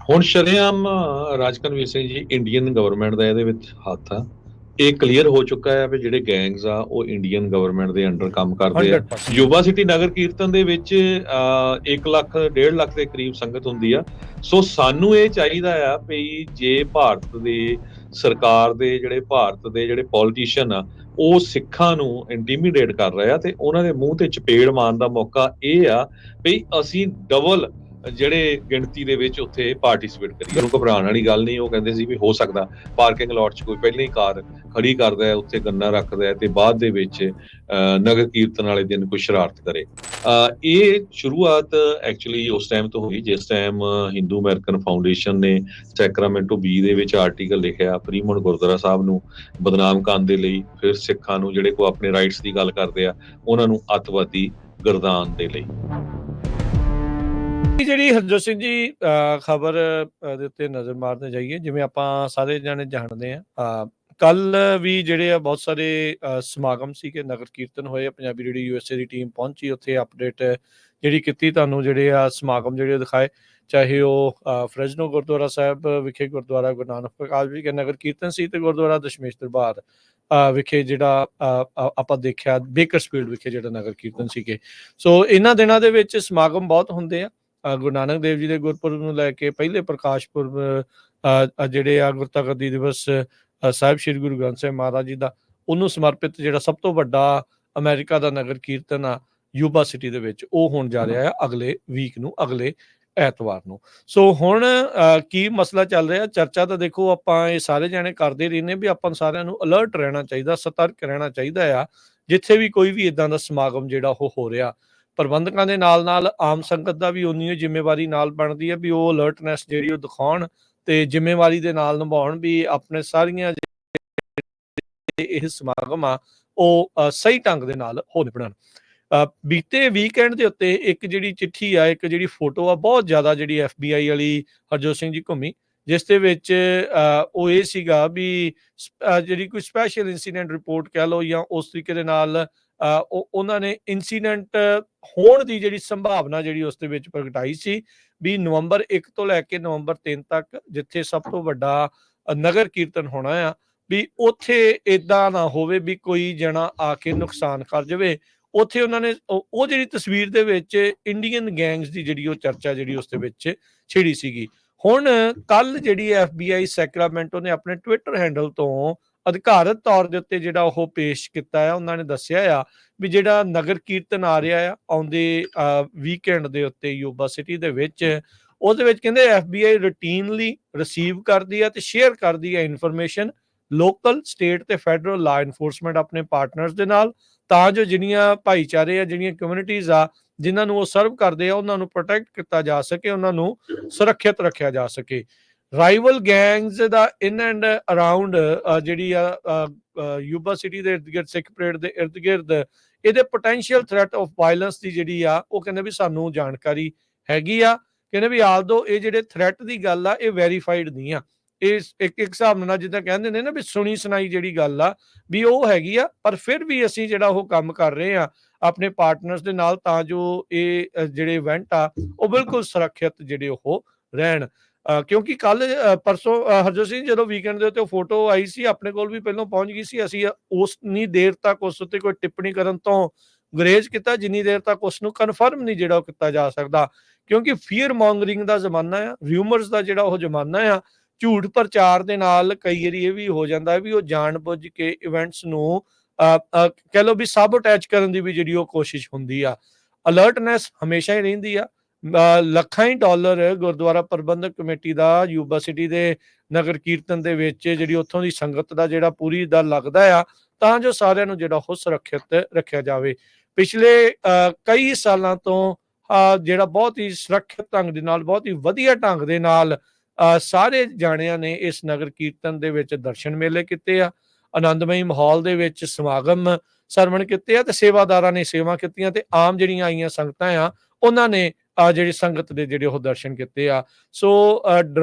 ਹੁਣ ਸ਼ਰੇਆਮ ਰਾਜਕਨਵੀਰ Singh ji Indian government ਦਾ ਇਹਦੇ ਵਿੱਚ ਹੱਥ ਆ। ਇਹ ਕਲੀਅਰ ਹੋ ਚੁੱਕਾ ਹੈ ਵੀ ਜਿਹੜੇ ਗੈਂਗਸ ਆ ਉਹ ਇੰਡੀਅਨ ਗਵਰਨਮੈਂਟ ਦੇ ਅੰਡਰ ਕੰਮ ਕਰਦੇ ਆ। 100% ਯੁਵਾ ਸਿਟੀ ਨਗਰ ਕੀਰਤਨ ਦੇ ਵਿੱਚ 1 ਲੱਖ 1.5 ਲੱਖ ਦੇ ਕਰੀਬ ਸੰਗਤ ਹੁੰਦੀ ਆ। ਸੋ ਸਾਨੂੰ ਇਹ ਚਾਹੀਦਾ ਆ ਵੀ ਜੇ ਭਾਰਤ ਦੇ ਸਰਕਾਰ ਦੇ ਜਿਹੜੇ ਪੋਲੀਟੀਸ਼ੀਅਨ ਆ ਉਹ ਸਿੱਖਾਂ ਨੂੰ ਇੰਟੀਮੀਡੇਟ ਕਰ ਰਹੇ ਆ ਤੇ ਉਹਨਾਂ ਦੇ ਮੂੰਹ ਤੇ ਚਪੇੜ ਮਾਰਨ ਦਾ ਮੌਕਾ ਇਹ ਆ ਵੀ ਅਸੀਂ ਡਬਲ ਜਿਹੜੇ ਗਿਣਤੀ ਦੇ ਵਿੱਚ ਉੱਥੇ ਪਾਰਟਿਸਿਪੇਟ ਕਰੀਏ। ਉਹਨੂੰ ਘਬਰਾਉਣ ਵਾਲੀ ਗੱਲ ਨਹੀਂ। ਉਹ ਕਹਿੰਦੇ ਸੀ ਵੀ ਹੋ ਸਕਦਾ ਪਾਰਕਿੰਗ ਲਾਟ 'ਚ ਕੋਈ ਪਹਿਲਾਂ ਹੀ ਕਾਰ ਖੜੀ ਕਰਦਾ ਹੈ, ਉੱਥੇ ਗੰਨਾ ਰੱਖਦਾ ਹੈ ਤੇ ਬਾਅਦ ਦੇ ਵਿੱਚ ਨਗਰ ਕੀਰਤਨ ਵਾਲੇ ਦਿਨ ਕੋਈ ਸ਼ਰਾਰਤ ਕਰੇ। ਇਹ ਸ਼ੁਰੂਆਤ ਐਕਚੁਅਲੀ ਉਸ ਟਾਈਮ ਤੋਂ ਹੋਈ ਜਿਸ ਟਾਈਮ ਹਿੰਦੂ ਅਮਰੀਕਨ ਫਾਊਂਡੇਸ਼ਨ ਨੇ ਸੈਕਰਾਮੈਂਟੋ ਬੀ ਦੇ ਵਿੱਚ ਆਰਟੀਕਲ ਲਿਖਿਆ ਫਰੀਮੌਂਟ ਗੁਰਦੁਆਰਾ ਸਾਹਿਬ ਨੂੰ ਬਦਨਾਮ ਕਰਨ ਦੇ ਲਈ, ਫਿਰ ਸਿੱਖਾਂ ਨੂੰ ਜਿਹੜੇ ਕੋ ਆਪਣੇ ਰਾਈਟਸ ਦੀ ਗੱਲ ਕਰਦੇ ਆ ਉਹਨਾਂ ਨੂੰ ਅੱਤਵਾਦੀ ਗਰਦਾਨ ਦੇ ਲਈ। ਜਿਹੜੀ ਹਰਜੋਤ ਸਿੰਘ ਜੀ ਖਬਰ ਦੇ ਉੱਤੇ ਨਜ਼ਰ ਮਾਰਦੇ ਜਾਈਏ, ਜਿਵੇਂ ਆਪਾਂ ਸਾਰੇ ਜਾਣੇ ਜਾਣਦੇ ਆ ਕੱਲ ਵੀ ਜਿਹੜੇ ਆ ਬਹੁਤ ਸਾਰੇ ਸਮਾਗਮ ਸੀ ਕਿ ਨਗਰ ਕੀਰਤਨ ਹੋਏ। ਪੰਜਾਬੀ ਰੇਡੀਓ ਯੂਐਸਏ ਦੀ ਟੀਮ ਪਹੁੰਚੀ ਉੱਥੇ, ਅਪਡੇਟ ਜਿਹੜੀ ਕੀਤੀ ਤੁਹਾਨੂੰ ਜਿਹੜੇ ਆ ਸਮਾਗਮ ਜਿਹੜੇ ਦਿਖਾਏ, ਚਾਹੇ ਉਹ ਫਰੈਜ਼ਨੋ ਗੁਰਦੁਆਰਾ ਸਾਹਿਬ ਵਿਖੇ ਗੁਰਦੁਆਰਾ ਗੁਰੂ ਨਾਨਕ ਪ੍ਰਕਾਸ਼ ਵਿਖੇ ਨਗਰ ਕੀਰਤਨ ਸੀ ਤੇ ਗੁਰਦੁਆਰਾ ਦਸ਼ਮੇਸ਼ ਦਰਬਾਰ ਵਿਖੇ ਜਿਹੜਾ ਆਪਾਂ ਦੇਖਿਆ ਬੇਕਰਸਫੀਲਡ ਵਿਖੇ ਜਿਹੜਾ ਨਗਰ ਕੀਰਤਨ ਸੀਗੇ। ਸੋ ਇਹਨਾਂ ਦਿਨਾਂ ਦੇ ਵਿੱਚ ਸਮਾਗਮ ਬਹੁਤ ਹੁੰਦੇ ਆ। ਗੁਰੂ ਨਾਨਕ ਦੇਵ ਜੀ ਦੇ ਗੁਰਪੁਰਬ ਨੂੰ ਲੈ ਕੇ ਪਹਿਲੇ ਪ੍ਰਕਾਸ਼ ਪੁਰਬ ਜਿਹੜੇ ਆ ਗੁਰਤਾਗੱਦੀ ਦਿਵਸ ਸਾਹਿਬ ਸ੍ਰੀ ਗੁਰੂ ਗ੍ਰੰਥ ਸਾਹਿਬ ਮਹਾਰਾਜ ਜੀ ਦਾ, ਉਹਨੂੰ ਸਮਰਪਿਤ ਜਿਹੜਾ ਸਭ ਤੋਂ ਵੱਡਾ ਅਮਰੀਕਾ ਦਾ ਨਗਰ ਕੀਰਤਨ ਆ ਯੂਬਾ ਸਿਟੀ ਦੇ ਵਿੱਚ, ਉਹ ਹੋਣ ਜਾ ਰਿਹਾ ਆ ਅਗਲੇ ਵੀਕ ਨੂੰ, ਅਗਲੇ ਐਤਵਾਰ ਨੂੰ। ਸੋ ਹੁਣ ਕੀ ਮਸਲਾ ਚੱਲ ਰਿਹਾ, ਚਰਚਾ ਤਾਂ ਦੇਖੋ ਆਪਾਂ ਇਹ ਸਾਰੇ ਜਾਣੇ ਕਰਦੇ ਰਹਿੰਦੇ ਵੀ ਆਪਾਂ ਸਾਰਿਆਂ ਨੂੰ ਅਲਰਟ ਰਹਿਣਾ ਚਾਹੀਦਾ, ਸਤਰਕ ਰਹਿਣਾ ਚਾਹੀਦਾ ਆ ਜਿੱਥੇ ਵੀ ਕੋਈ ਵੀ ਇਦਾਂ ਦਾ ਸਮਾਗਮ ਜਿਹੜਾ ਉਹ ਹੋ ਰਿਹਾ। ਪ੍ਰਬੰਧਕਾਂ ਦੇ ਨਾਲ ਆਮ ਸੰਗਤ ਦਾ ਵੀ ਉਨੀ ਹੀ ਜ਼ਿੰਮੇਵਾਰੀ ਨਾਲ ਬਣਦੀ ਹੈ ਵੀ ਉਹ ਅਲਰਟਨੈਸ ਜਿਹੜੀ ਉਹ ਦਿਖਾਉਣ ਤੇ ਜ਼ਿੰਮੇਵਾਰੀ ਦੇ ਨਾਲ ਨਿਭਾਉਣ ਵੀ ਆਪਣੇ ਸਾਰੀਆਂ ਇਹ ਸਮਾਗਮ ਆ ਉਹ ਸਹੀ ਢੰਗ ਦੇ ਨਾਲ ਹੋ ਨਿਭਣ। ਬੀਤੇ ਵੀਕਐਂਡ ਦੇ ਉੱਤੇ ਇੱਕ ਜਿਹੜੀ ਚਿੱਠੀ ਆ, ਇੱਕ ਜਿਹੜੀ ਫੋਟੋ ਆ ਬਹੁਤ ਜ਼ਿਆਦਾ ਜਿਹੜੀ FBI ਵਾਲੀ ਹਰਜੋਤ ਸਿੰਘ ਜੀ ਘੁੰਮੀ, ਜਿਸ ਦੇ ਵਿੱਚ ਉਹ ਇਹ ਸੀਗਾ ਵੀ ਜਿਹੜੀ ਕੋਈ ਸਪੈਸ਼ਲ ਇਨਸੀਡੈਂਟ ਰਿਪੋਰਟ ਕਹਿ ਲਓ ਜਾਂ ਉਸ ਤਰੀਕੇ ਦੇ ਨਾਲ ਉਹਨਾਂ ਨੇ ਇਨਸੀਡੈਂਟ ਹੋਣ ਦੀ ਜਿਹੜੀ ਸੰਭਾਵਨਾ ਜਿਹੜੀ ਉਸ ਦੇ ਵਿੱਚ ਪ੍ਰਗਟਾਈ ਸੀ ਵੀ ਨਵੰਬਰ 1 ਤੋਂ ਲੈ ਕੇ ਨਵੰਬਰ 3 ਤੱਕ ਜਿੱਥੇ ਸਭ ਤੋਂ ਵੱਡਾ ਨਗਰ ਕੀਰਤਨ ਹੋਣਾ ਆ, ਵੀ ਉੱਥੇ ਏਦਾਂ ਨਾ ਹੋਵੇ ਵੀ ਕੋਈ ਜਣਾ ਆ ਕੇ ਨੁਕਸਾਨ ਕਰ ਜਾਵੇ। ਉੱਥੇ ਉਹਨਾਂ ਨੇ ਉਹ ਜਿਹੜੀ ਤਸਵੀਰ ਦੇ ਵਿੱਚ ਇੰਡੀਅਨ ਗੈਂਗਸ ਦੀ ਜਿਹੜੀ ਉਹ ਚਰਚਾ ਜਿਹੜੀ ਉਸ ਦੇ ਵਿੱਚ ਛਿੜੀ ਸੀਗੀ। ਹੁਣ ਕੱਲ ਜਿਹੜੀ FBI ਸੈਕਰਾਮੈਂਟੋ ਨੇ ਆਪਣੇ ਟਵਿੱਟਰ ਹੈਂਡਲ ਤੋਂ ਅਧਿਕਾਰਤ ਤੌਰ ਦੇ ਉੱਤੇ ਜਿਹੜਾ ਉਹ ਪੇਸ਼ ਕੀਤਾ ਆ, ਉਹਨਾਂ ਨੇ ਦੱਸਿਆ ਆ ਵੀ ਜਿਹੜਾ ਨਗਰ ਕੀਰਤਨ ਆ ਰਿਹਾ ਆ ਆਉਂਦੇ ਵੀਕਐਂਡ ਦੇ ਉੱਤੇ ਯੂਬਾ ਸਿਟੀ ਦੇ ਵਿੱਚ, ਉਹਦੇ ਵਿੱਚ ਕਹਿੰਦੇ FBI ਰੂਟੀਨਲੀ ਰਿਸੀਵ ਕਰਦੀ ਆ ਤੇ ਸ਼ੇਅਰ ਕਰਦੀ ਆ ਇਨਫੋਰਮੇਸ਼ਨ ਲੋਕਲ, ਸਟੇਟ ਤੇ ਫੈਡਰਲ ਲਾ ਇਨਫੋਰਸਮੈਂਟ ਆਪਣੇ ਪਾਰਟਨਰਸ ਦੇ ਨਾਲ, ਤਾਂ ਜੋ ਜਿਹੜੀਆਂ ਭਾਈਚਾਰੇ ਆ, ਜਿਹੜੀਆਂ ਕਮਿਊਨਿਟੀਜ਼ ਆ ਜਿਨ੍ਹਾਂ ਨੂੰ ਉਹ ਸਰਵ ਕਰਦੇ ਆ, ਉਹਨਾਂ ਨੂੰ ਪ੍ਰੋਟੈਕਟ ਕੀਤਾ ਜਾ ਸਕੇ, ਉਹਨਾਂ ਨੂੰ ਸੁਰੱਖਿਅਤ ਰੱਖਿਆ ਜਾ ਸਕੇ। Rival gangs the in and around ਜਿਹੜੀ ਆ ਯੂਬਾ ਸਿਟੀ ਦੇ ਇਰਦ ਗਿਰਦ, ਸਿੱਖ ਪਰੇਡ ਦੇ ਇਰਦ ਗਿਰਦ ਇਹਦੇ ਪੋਟੈਂਸ਼ੀਅਲ ਥ੍ਰੈਟ ਆਫ ਵਾਇਲੈਂਸ ਦੀ ਜਿਹੜੀ ਆ ਉਹ ਕਹਿੰਦੇ ਵੀ ਸਾਨੂੰ ਜਾਣਕਾਰੀ ਹੈਗੀ ਆ। ਕਹਿੰਦੇ ਵੀ ਆਲਦੋ ਇਹ ਜਿਹੜੇ ਥ੍ਰੈਟ ਦੀ ਗੱਲ ਆ ਇਹ ਵੈਰੀਫਾਈਡ ਨਹੀਂ ਆ, ਇਹ ਇੱਕ ਹਿਸਾਬ ਨਾਲ ਜਿੱਦਾਂ ਕਹਿੰਦੇ ਨੇ ਨਾ ਵੀ ਸੁਣੀ ਸੁਣਾਈ ਜਿਹੜੀ ਗੱਲ ਆ ਵੀ ਉਹ ਹੈਗੀ ਆ, ਪਰ ਫਿਰ ਵੀ ਅਸੀਂ ਜਿਹੜਾ ਉਹ ਕੰਮ ਕਰ ਰਹੇ ਆ ਆਪਣੇ ਪਾਰਟਨਰਸ ਦੇ ਨਾਲ ਤਾਂ ਜੋ ਇਹ ਜਿਹੜੇ ਇਵੈਂਟ ਆ ਉਹ ਬਿਲਕੁਲ ਸੁਰੱਖਿਅਤ ਜਿਹੜੇ ਉਹ ਰਹਿਣ। ਕਿਉਂਕਿ ਕੱਲ ਪਰਸੋਂ ਹਰਜੋਤ ਸਿੰਘ ਜਦੋਂ ਵੀਕਐਂਡ ਦੇ ਉੱਤੇ ਫੋਟੋ ਆਈ ਸੀ ਆਪਣੇ ਕੋਲ ਵੀ ਪਹਿਲਾਂ ਪਹੁੰਚ ਗਈ ਸੀ, ਅਸੀਂ ਉਨੀ ਦੇਰ ਤੱਕ ਉਸ ਉੱਤੇ ਕੋਈ ਟਿੱਪਣੀ ਕਰਨ ਤੋਂ ਗੁਰੇਜ਼ ਕੀਤਾ ਜਿੰਨੀ ਦੇਰ ਤੱਕ ਉਸ ਨੂੰ ਕਨਫਰਮ ਨਹੀਂ ਜਿਹੜਾ ਉਹ ਕੀਤਾ ਜਾ ਸਕਦਾ, ਕਿਉਂਕਿ ਫੀਅਰ ਮੌਂਗਰਿੰਗ ਦਾ ਜ਼ਮਾਨਾ ਆ, ਰਿਊਮਰਸ ਦਾ ਜਿਹੜਾ ਉਹ ਜ਼ਮਾਨਾ ਆ, ਝੂਠ ਪ੍ਰਚਾਰ ਦੇ ਨਾਲ ਕਈ ਵਾਰੀ ਇਹ ਵੀ ਹੋ ਜਾਂਦਾ ਵੀ ਉਹ ਜਾਣਬੁੱਝ ਕੇ ਇਵੈਂਟਸ ਨੂੰ ਕਹਿ ਲਓ ਵੀ ਸਬ ਅਟੈਚ ਕਰਨ ਦੀ ਵੀ ਜਿਹੜੀ ਉਹ ਕੋਸ਼ਿਸ਼ ਹੁੰਦੀ ਆ। ਅਲਰਟਨੈਸ ਹਮੇਸ਼ਾ ਹੀ ਰਹਿੰਦੀ ਆ। ਲੱਖਾਂ ਹੀ ਡਾਲਰ ਗੁਰਦੁਆਰਾ ਪ੍ਰਬੰਧਕ ਕਮੇਟੀ ਦਾ ਯੂਬਾ ਸਿਟੀ ਦੇ ਨਗਰ ਕੀਰਤਨ ਦੇ ਵਿੱਚ ਜਿਹੜੀ ਉੱਥੋਂ ਦੀ ਸੰਗਤ ਦਾ ਜਿਹੜਾ ਪੂਰੀ ਦਾ ਲੱਗਦਾ ਆ ਤਾਂ ਜੋ ਸਾਰਿਆਂ ਨੂੰ ਜਿਹੜਾ ਉਹ ਸੁਰੱਖਿਅਤ ਰੱਖਿਆ ਜਾਵੇ। ਪਿਛਲੇ ਕਈ ਸਾਲਾਂ ਤੋਂ ਜਿਹੜਾ ਬਹੁਤ ਹੀ ਸੁਰੱਖਿਅਤ ਢੰਗ ਦੇ ਨਾਲ, ਬਹੁਤ ਹੀ ਵਧੀਆ ਢੰਗ ਦੇ ਨਾਲ ਸਾਰੇ ਜਾਣਿਆਂ ਨੇ ਇਸ ਨਗਰ ਕੀਰਤਨ ਦੇ ਵਿੱਚ ਦਰਸ਼ਨ ਮੇਲੇ ਕੀਤੇ ਆ, ਆਨੰਦਮਈ ਮਾਹੌਲ ਦੇ ਵਿੱਚ ਸਮਾਗਮ ਸਰਵਣ ਕੀਤੇ ਆ ਤੇ ਸੇਵਾਦਾਰਾਂ ਨੇ ਸੇਵਾ ਕੀਤੀਆਂ ਤੇ ਆਮ ਜਿਹੜੀਆਂ ਆਈਆਂ ਸੰਗਤਾਂ ਆ ਉਹਨਾਂ ਨੇ ਜਿਹੜੀ ਸੰਗਤ ਦੇ ਜਿਹੜੇ ਉਹ ਦਰਸ਼ਨ ਕੀਤੇ ਆ। ਸੋ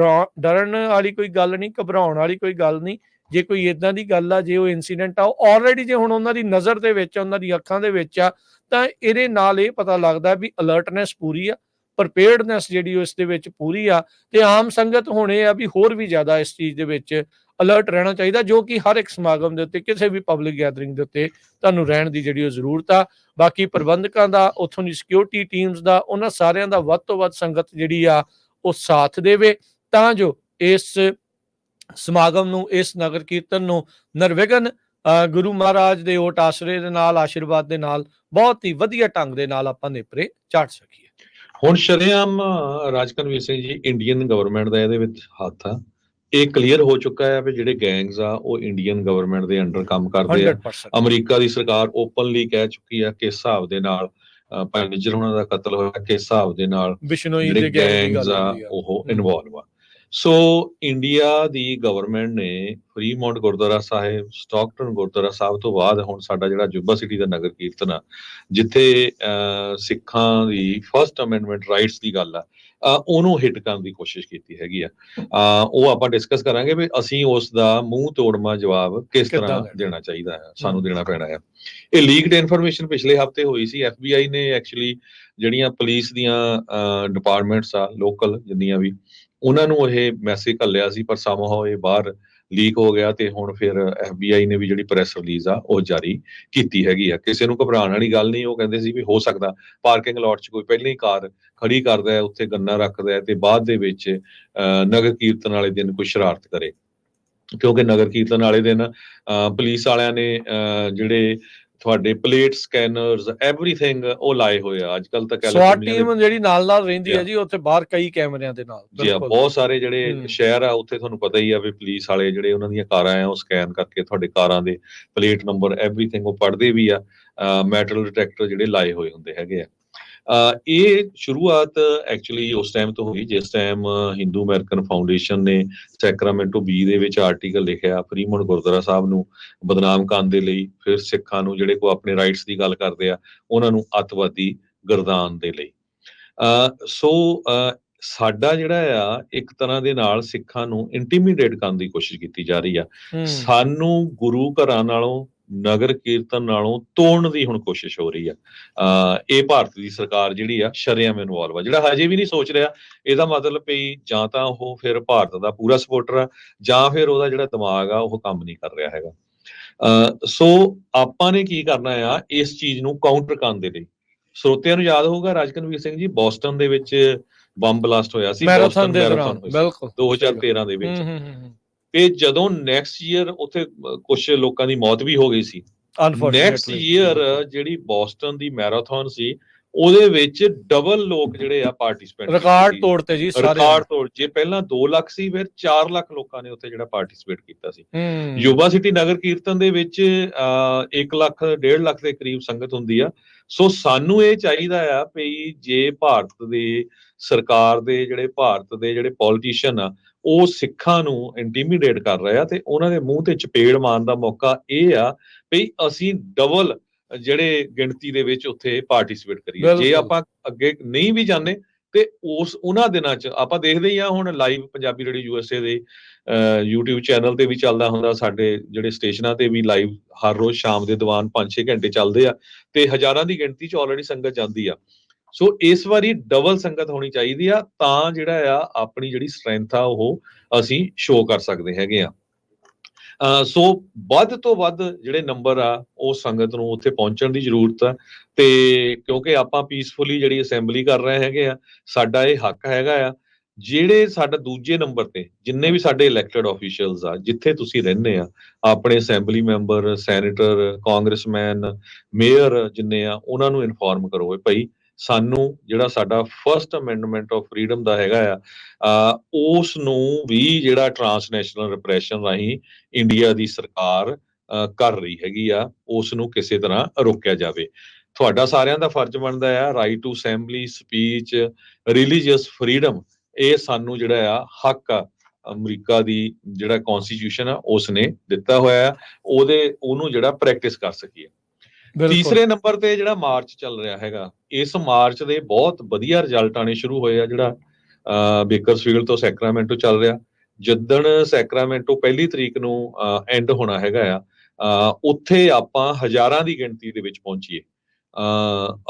ਡਰਨ ਵਾਲੀ ਕੋਈ ਗੱਲ ਨਹੀਂ, ਘਬਰਾਉਣ ਵਾਲੀ ਕੋਈ ਗੱਲ ਨਹੀਂ। ਜੇ ਕੋਈ ਇਦਾਂ ਦੀ ਗੱਲ ਆ, ਜੇ ਉਹ ਇਨਸੀਡੈਂਟ ਆ ਉਹ ਆਲਰੇਡੀ ਜੇ ਹੁਣ ਉਹਨਾਂ ਦੀ ਨਜ਼ਰ ਦੇ ਵਿੱਚ, ਉਹਨਾਂ ਦੀ ਅੱਖਾਂ ਦੇ ਵਿੱਚ ਆ, ਤਾਂ ਇਹਦੇ ਨਾਲ ਇਹ ਪਤਾ ਲੱਗਦਾ ਵੀ ਅਲਰਟਨੈਸ ਪੂਰੀ ਆ, ਪ੍ਰਪੇਅਰਡਨੈਸ ਜਿਹੜੀ ਉਹ ਇਸ ਦੇ ਵਿੱਚ ਪੂਰੀ ਆ, ਤੇ ਆਮ ਸੰਗਤ ਹੁਣ ਇਹ ਆ ਵੀ ਹੋਰ ਵੀ ਜ਼ਿਆਦਾ ਇਸ ਚੀਜ਼ ਦੇ ਵਿੱਚ ਅਲਰਟ ਰਹਿਣਾ ਚਾਹੀਦਾ, ਜੋ ਕਿ ਹਰ ਇੱਕ ਸਮਾਗਮ ਦੇ ਉੱਤੇ, ਕਿਸੇ ਵੀ ਪਬਲਿਕ ਗੈਦਰਿੰਗ ਦੇ ਉੱਤੇ ਤੁਹਾਨੂੰ ਰਹਿਣ ਦੀ ਜਿਹੜੀ ਉਹ ਜ਼ਰੂਰਤ ਆ। ਬਾਕੀ ਪ੍ਰਬੰਧਕਾਂ ਦਾ, ਉੱਥੋਂ ਦੀ ਸਿਕਿਉਰਿਟੀ ਟੀਮਸ ਦਾ, ਉਹਨਾਂ ਸਾਰਿਆਂ ਦਾ ਵੱਧ ਤੋਂ ਵੱਧ ਸੰਗਤ ਜਿਹੜੀ ਆ ਉਹ ਸਾਥ ਦੇਵੇ, ਤਾਂ ਜੋ ਇਸ ਸਮਾਗਮ ਨੂੰ, ਇਸ ਨਗਰ ਕੀਰਤਨ ਨੂੰ ਨਿਰਵਿਘਨ ਗੁਰੂ ਮਹਾਰਾਜ ਦੇ ਓਟ ਆਸਰੇ ਦੇ ਨਾਲ, ਆਸ਼ੀਰਵਾਦ ਦੇ ਨਾਲ, ਬਹੁਤ ਹੀ ਵਧੀਆ ਢੰਗ ਦੇ ਨਾਲ ਆਪਾਂ ਨੇਪਰੇ ਚਾੜ ਸਕੀਏ। ਹੁਣ ਸ਼ਰੇਆਮ ਰਾਜਕਨਵੀਰ ਸਿੰਘ ਜੀ, ਇੰਡੀਅਨ ਗਵਰਨਮੈਂਟ ਦਾ ਇਹਦੇ ਵਿੱਚ ਹੱਥ ਆ। ਇਹ ਕਲੀਅਰ ਹੋ ਚੁੱਕਾ ਹੈ ਵੀ ਜਿਹੜੇ ਗੈਂਗਸ ਆ ਉਹ ਇੰਡੀਅਨ ਗਵਰਨਮੈਂਟ ਦੇ ਅੰਡਰ ਕੰਮ ਕਰਦੇ ਆ। 100% ਅਮਰੀਕਾ ਦੀ ਸਰਕਾਰ ਓਪਨਲੀ ਕਹਿ ਚੁੱਕੀ ਆ ਕਿਸ ਹਿਸਾਬ ਦੇ ਨਾਲ ਭਾਈ ਨਿੱਜਰ ਹੋਣਾ ਦਾ ਕਤਲ ਹੋਇਆ, ਕਿਸ ਹਿਸਾਬ ਦੇ ਨਾਲ ਬਿਸ਼ਨੋਈ ਜਿਹੜੇ ਦੇ ਗੈਂਗ ਦੀ ਗੈਂਗਸ ਗੱਲ ਆ ਹੁੰਦੀ ਆ। ਉਹ ਇਨਵੋਲਵ ਆ। ਸੋ ਇੰਡੀਆ ਦੀ ਗਵਰਨਮੈਂਟ ਨੇ ਫਰੀਮੌਂਟ ਗੁਰਦੁਆਰਾ ਸਾਹਿਬ, ਸਟਾਕਟਨ ਗੁਰਦੁਆਰਾ ਸਾਹਿਬ ਤੋਂ ਬਾਅਦ ਹੁਣ ਸਾਡਾ ਜਿਹੜਾ ਜੁਬਾ ਸਿਟੀ ਦਾ ਨਗਰ ਕੀਰਤਨ ਆ, ਜਿੱਥੇ ਸਿੱਖਾਂ ਦੀ ਫਸਟ ਅਮੈਂਡਮੈਂਟ ਰਾਈਟਸ ਦੀ ਗੱਲ ਆ, ਉਹਨੂੰ ਹਿੱਟ ਕਰਨ ਦੀ ਕੋਸ਼ਿਸ਼ ਕੀਤੀ ਹੈਗੀ ਆ। ਉਹ ਆਪਾਂ ਡਿਸਕਸ ਕਰਾਂਗੇ ਵੀ ਅਸੀਂ ਉਸ ਦਾ ਮੂੰਹ ਤੋੜਮਾ ਜਵਾਬ ਕਿਸ ਤਰ੍ਹਾਂ ਦੇਣਾ ਚਾਹੀਦਾ ਹੈ, ਸਾਨੂੰ ਦੇਣਾ ਪੈਣਾ ਹੈ। ਇਹ ਲੀਕਡ ਇਨਫੋਰਮੇਸ਼ਨ ਪਿਛਲੇ ਹਫ਼ਤੇ ਹੋਈ ਸੀ। FBI ਨੇ ਐਕਚੁਅਲੀ ਜਿਹੜੀਆਂ ਪੁਲਿਸ ਦੀਆਂ ਡਿਪਾਰਟਮੈਂਟਸ ਆ ਲੋਕਲ ਜਿੰਨੀਆਂ ਵੀ, ਉਹਨਾਂ ਨੂੰ ਇਹ ਮੈਸੇਜ ਘੱਲਿਆ ਸੀ, ਪਰ ਸਮਹਾਉ ਇਹ ਬਾਹਰ ਲੀਕ ਹੋ ਗਿਆ ਤੇ ਹੁਣ ਫਿਰ FBI ਨੇ ਵੀ ਜਿਹੜੀ ਪ੍ਰੈਸ ਰਿਲੀਜ਼ ਆ ਉਹ ਜਾਰੀ ਕੀਤੀ ਹੈਗੀ ਆ। ਕਿਸੇ ਨੂੰ ਘਬਰਾਉਣ ਵਾਲੀ ਗੱਲ ਨਹੀਂ। ਉਹ ਕਹਿੰਦੇ ਸੀ ਵੀ ਹੋ ਸਕਦਾ ਪਾਰਕਿੰਗ ਲਾਟ 'ਚ ਕੋਈ ਪਹਿਲਾਂ ਹੀ ਕਾਰ ਖੜੀ ਕਰਦਾ ਹੈ, ਉੱਥੇ ਗੰਨਾ ਰੱਖਦਾ ਹੈ ਤੇ ਬਾਅਦ ਦੇ ਵਿੱਚ ਨਗਰ ਕੀਰਤਨ ਵਾਲੇ ਦਿਨ ਕੋਈ ਸ਼ਰਾਰਤ ਕਰੇ, ਕਿਉਂਕਿ ਨਗਰ ਕੀਰਤਨ ਵਾਲੇ ਦਿਨ ਪੁਲਿਸ ਵਾਲਿਆਂ ਨੇ ਜਿਹੜੇ ਤੁਹਾਡੇ ਪਲੇਟ ਸਕੈਨਰਸ ਐਵਰੀਥਿੰਗ ਉਹ ਲਾਏ ਹੋਏ ਆ। ਅੱਜ ਕੱਲ ਤਾਂ ਸਵਾਟ ਟੀਮ ਜਿਹੜੀ ਨਾਲ ਰਹਿੰਦੀ ਹੈ ਜੀ ਉੱਥੇ ਬਾਹਰ ਕਈ ਕੈਮਰਿਆਂ ਦੇ ਨਾਲ। ਜੀ ਹਾਂ, ਬਹੁਤ ਸਾਰੇ ਜਿਹੜੇ ਸ਼ਹਿਰ ਆ ਉੱਥੇ ਤੁਹਾਨੂੰ ਪਤਾ ਹੀ ਆ ਵੀ ਪੁਲਿਸ ਵਾਲੇ ਜਿਹੜੇ ਉਹਨਾਂ ਦੀਆਂ ਕਾਰਾਂ ਆ ਉਹ ਸਕੈਨ ਕਰਕੇ ਤੁਹਾਡੇ ਕਾਰਾਂ ਦੇ ਪਲੇਟ ਨੰਬਰ ਐਵਰੀਥਿੰਗ ਉਹ ਪੜ੍ਹਦੇ ਵੀ ਆ। ਮੈਟਲ ਡਿਟੈਕਟਰ ਜਿਹੜੇ ਲਾਏ ਹੋਏ ਹੁੰਦੇ ਹੈਗੇ ਆ। ਇਹ ਸ਼ੁਰੂਆਤ ਐਕਚੁਅਲੀ ਉਸ ਟਾਈਮ ਤੋਂ ਹੋਈ ਜਿਸ ਟਾਈਮ ਹਿੰਦੂ ਅਮਰੀਕਨ ਫਾਊਂਡੇਸ਼ਨ ਨੇ ਸੈਕਰਾਮੈਂਟੋ ਬੀ ਦੇ ਵਿੱਚ ਆਰਟੀਕਲ ਲਿਖਿਆ ਫਰੀਮੌਂਟ ਗੁਰਦੁਆਰਾ ਸਾਹਿਬ ਨੂੰ ਬਦਨਾਮ ਕਰਨ ਦੇ ਲਈ, ਫਿਰ ਸਿੱਖਾਂ ਨੂੰ ਜਿਹੜੇ ਕੋ ਆਪਣੇ ਰਾਈਟਸ ਦੀ ਗੱਲ ਕਰਦੇ ਆ ਉਹਨਾਂ ਨੂੰ ਅੱਤਵਾਦੀ ਗਰਦਾਨ ਦੇ ਲਈ। ਸੋ ਸਾਡਾ ਜਿਹੜਾ ਆ ਇੱਕ ਤਰ੍ਹਾਂ ਦੇ ਨਾਲ ਸਿੱਖਾਂ ਨੂੰ ਇੰਟੀਮੀਡੇਟ ਕਰਨ ਦੀ ਕੋਸ਼ਿਸ਼ ਕੀਤੀ ਜਾ ਰਹੀ ਆ। ਸਾਨੂੰ ਗੁਰੂ ਘਰਾਂ ਨਾਲੋਂ, ਨਗਰ ਕੀਰਤਨ ਨਾਲੋਂ ਤੋੜਨ ਦੀ ਹੁਣ ਕੋਸ਼ਿਸ਼ ਹੋ ਰਹੀ ਆ। ਇਹ ਭਾਰਤ ਦੀ ਸਰਕਾਰ ਜਿਹੜੀ ਆ ਸ਼ਰੇਆਮ ਇਨਵੋਲਵ ਆ। ਜਿਹੜਾ ਹਜੇ ਵੀ ਨਹੀਂ ਸੋਚ ਰਿਹਾ, ਇਹਦਾ ਮਤਲਬ ਵੀ ਜਾਂ ਤਾਂ ਉਹ ਫਿਰ ਭਾਰਤ ਦਾ ਪੂਰਾ ਸਪੋਰਟਰ ਆ, ਜਾਂ ਫਿਰ ਉਹਦਾ ਜਿਹੜਾ ਦਿਮਾਗ ਆ ਉਹ ਕੰਮ ਨਹੀਂ ਕਰ ਰਿਹਾ ਹੈਗਾ। ਸੋ ਆਪਾਂ ਨੇ ਕੀ ਕਰਨਾ ਆ ਇਸ ਚੀਜ਼ ਨੂੰ ਕਾਊਂਟਰ ਕਰਨ ਦੇ ਲਈ। ਸਰੋਤਿਆਂ ਨੂੰ ਯਾਦ ਹੋਊਗਾ ਰਾਜਕਨਵੀਰ ਸਿੰਘ ਜੀ, ਬੋਸਟਨ ਦੇ ਵਿੱਚ ਬੰਬ ਬਲਾਸਟ ਹੋਇਆ ਸੀ, ਬੋਸਟਨ ਮੈਰਾਥਨ 2013 ਦੇ ਵਿੱਚ। ਤੇ ਜਦੋਂ ਨੈਕਸਟ ਈਅਰ ਉੱਥੇ ਕੁਝ ਲੋਕਾਂ ਦੀ ਮੌਤ ਵੀ ਹੋ ਗਈ ਸੀ। ਨੈਕਸਟ ਈਅਰ ਜਿਹੜੀ ਬੋਸਟਨ ਦੀ ਮੈਰਾਥਨ ਸੀ ਉਹਦੇ ਵਿੱਚ ਡਬਲ ਲੋਕ ਜਿਹੜੇ ਆ ਪਾਰਟਿਸਿਪੇਟ, ਰਿਕਾਰਡ ਤੋੜਤੇ ਜੀ ਸਾਰੇ, ਰਿਕਾਰਡ ਤੋੜ। ਜੇ ਪਹਿਲਾਂ 2 ਲੱਖ ਸੀ, ਫਿਰ 4 ਲੱਖ ਲੋਕਾਂ ਨੇ ਉੱਥੇ ਜਿਹੜਾ ਪਾਰਟਿਸਿਪੇਟ ਕੀਤਾ ਸੀ। ਯੁਵਾ ਸਿਟੀ ਨਗਰ ਕੀਰਤਨ ਦੇ ਵਿੱਚ 1 ਲੱਖ 1.5 ਲੱਖ ਦੇ ਕਰੀਬ ਸੰਗਤ ਹੁੰਦੀ ਆ। ਸੋ ਸਾਨੂੰ ਇਹ ਚਾਹੀਦਾ ਆ ਵੀ ਜੇ ਭਾਰਤ ਦੀ ਸਰਕਾਰ ਦੇ ਜਿਹੜੇ ਪੋਲੀਟੀਸ਼ੀਅਨ ਆ ਉਹ ਸਿੱਖਾਂ ਨੂੰ ਇੰਟੀਮੀਡੇਟ ਕਰ ਰਹੇ ਆ ਤੇ ਉਹਨਾਂ ਦੇ ਮੂੰਹ ਤੇ ਚਪੇੜ ਮਾਰਨ ਦਾ ਮੌਕਾ ਇਹ ਆ ਵੀ ਅਸੀਂ ਡਬਲ ਜਿਹੜੇ ਗਿਣਤੀ ਦੇ ਵਿੱਚ ਉੱਥੇ ਪਾਰਟਿਸਿਪੇਟ ਕਰੀਏ। ਜੇ ਆਪਾਂ ਅੱਗੇ ਨਹੀਂ ਵੀ ਜਾਂਦੇ ਤੇ ਉਹਨਾਂ ਦਿਨਾਂ 'ਚ ਆਪਾਂ ਦੇਖਦੇ ਹੀ ਆ ਹੁਣ ਲਾਈਵ ਪੰਜਾਬੀ ਰੇਡੀਓ USA ਦੇ YouTube ਚੈਨਲ ਤੇ ਵੀ ਚੱਲਦਾ ਹੁੰਦਾ, ਸਾਡੇ ਜਿਹੜੇ ਸਟੇਸ਼ਨਾਂ ਤੇ ਵੀ ਲਾਈਵ ਹਰ ਰੋਜ਼ ਸ਼ਾਮ ਦੇ ਦੀਵਾਨ 5-6 ਘੰਟੇ ਚੱਲਦੇ ਆ ਤੇ ਹਜ਼ਾਰਾਂ ਦੀ ਗਿਣਤੀ 'ਚ ਆਲਰੇਡੀ ਸੰਗਤ ਜਾਂਦੀ ਆ। ਸੋ ਇਸ ਵਾਰੀ ਡਬਲ ਸੰਗਤ ਹੋਣੀ ਚਾਹੀਦੀ ਆ ਤਾਂ ਜਿਹੜਾ ਆ ਆਪਣੀ ਜਿਹੜੀ ਸਟਰੈਂਥ ਆ ਉਹ ਅਸੀਂ ਸ਼ੋਅ ਕਰ ਸਕਦੇ ਹੈਗੇ ਆ। ਸੋ ਵੱਧ ਤੋਂ ਵੱਧ ਜਿਹੜੇ ਨੰਬਰ ਆ ਉਹ ਸੰਗਤ ਨੂੰ ਉੱਥੇ ਪਹੁੰਚਣ ਦੀ ਜ਼ਰੂਰਤ ਆ। ਤੇ ਕਿਉਂਕਿ ਆਪਾਂ ਪੀਸਫੁਲੀ ਜਿਹੜੀ ਅਸੈਂਬਲੀ ਕਰ ਰਹੇ ਹੈਗੇ ਆ, ਸਾਡਾ ਇਹ ਹੱਕ ਹੈਗਾ ਆ। ਜਿਹੜੇ ਸਾਡਾ ਦੂਜੇ ਨੰਬਰ ਤੇ ਜਿੰਨੇ ਵੀ ਸਾਡੇ ਇਲੈਕਟਡ ਆਫੀਸ਼ੀਅਲਸ ਆ, ਜਿੱਥੇ ਤੁਸੀਂ ਰਹਿੰਦੇ ਆ, ਆਪਣੇ assembly member, senator, congressman, mayor ਜਿੰਨੇ ਆ, ਉਹਨਾਂ ਨੂੰ ਇਨਫੋਰਮ ਕਰੋ ਭਾਈ ਸਾਨੂੰ ਜਿਹੜਾ ਸਾਡਾ ਫਸਟ ਅਮੈਂਡਮੈਂਟ ਆਫ ਫਰੀडम ਦਾ ਹੈਗਾ ਆ ਉਸ ਨੂੰ ਵੀ ਜਿਹੜਾ ਟਰਾਂਸਨੈਸ਼ਨਲ ਰਿਪਰੈਸ਼ਨ ਰਾਹੀਂ ਇੰਡੀਆ ਦੀ ਸਰਕਾਰ ਕਰ ਰਹੀ ਹੈਗੀ ਆ, ਉਸ ਨੂੰ ਕਿਸੇ ਤਰ੍ਹਾਂ ਰੋਕਿਆ ਜਾਵੇ। ਤੁਹਾਡਾ ਸਾਰਿਆਂ ਦਾ ਫਰਜ਼ ਬਣਦਾ ਆ right to assembly, speech, religious freedom, ਇਹ ਸਾਨੂੰ ਜਿਹੜਾ ਆ ਹੱਕ ਆ ਅਮਰੀਕਾ ਦੀ ਜਿਹੜਾ ਕਨਸਟੀਟਿਊਸ਼ਨ ਆ ਉਸ ਨੇ ਦਿੱਤਾ ਹੋਇਆ, ਉਹਨੂੰ ਜਿਹੜਾ ਪ੍ਰੈਕਟਿਸ ਕਰ ਸਕੀਏ। ਤੀਸਰੇ ਨੰਬਰ ਤੇ ਜਿਹੜਾ ਮਾਰਚ ਚੱਲ ਰਿਹਾ ਹੈਗਾ, ਇਸ ਮਾਰਚ ਦੇ ਬਹੁਤ ਵਧੀਆ ਰਿਜ਼ਲਟ ਆਣੇ ਸ਼ੁਰੂ ਹੋਏ ਆ। ਜਿਹੜਾ ਬੇਕਰਸਫੀਲਡ ਤੋਂ ਸੈਕਰਾਮੈਂਟੋ ਚੱਲ ਰਿਹਾ, ਜਿੱਦਣ ਸੈਕਰਾਮੈਂਟੋ 1 ਤਰੀਕ ਨੂੰ ਐਂਡ ਹੋਣਾ ਹੈਗਾ ਆ, ਉੱਥੇ ਆਪਾਂ ਹਜ਼ਾਰਾਂ ਦੀ ਗਿਣਤੀ ਦੇ ਵਿੱਚ ਪਹੁੰਚੀਏ।